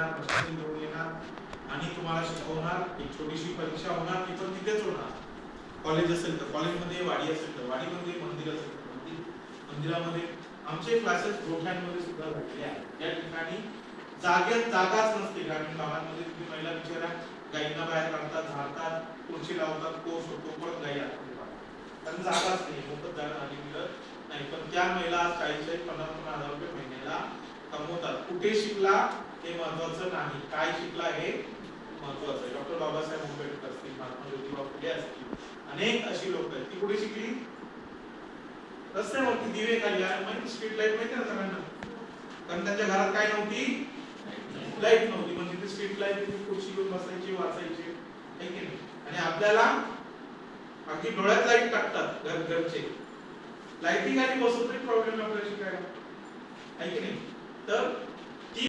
येणार, प्रशासन घेऊन येणार आणि तुम्हाला शिकवणार. एक छोटीशी परीक्षा होणार, ती पण तिथेच होणार. कॉलेज असेल तर कॉलेजमध्ये, वाडी असेल तर वाडीमध्ये, मंदिर असेल तर मंदिरामध्ये. आमचे क्लासेस गोठ्यांमध्ये सुद्धा झालेले आहेत. या ठिकाणी जागाच नसते. ग्रामीण भागांमध्ये तुम्ही महिला बिचारा गायींना बाहेर काढतात, झाडतात, खुर्ची लावतात, कोस होतो, पण गायी आतमध्ये पाहतात. कारण जागाच नाही, मोफत जागा झाली मिळत नाही. पण त्या महिला 40-50-50,000 रुपये महिन्याला कमवतात. कुठे शिकला हे महत्वाचं नाही, काय शिकला हे महत्वाचं आहे. डॉक्टर बाबासाहेब आंबेडकर असतील, महात्मा ज्योतिबा फुले असतील, अनेक अशी लोक आहेत. ती कुठे शिकली? रस्त्यावरती दिवे खाली. माहिती स्ट्रीट लाईट माहिती ना सगळ्यांना? कारण त्यांच्या घरात काय नव्हती, लाईट नव्हती. म्हणजे ते स्ट्रीट लाईट खुर्ची घेऊन बसायचे, वाचायचे, आहे की नाही? आणि आपल्याला अगदी डोळ्यात लाईट टाकतात घरचे. लाईटिंग आणि बसवतो प्रॉब्लेम आपल्याला शिकायला, आहे की नाही? तर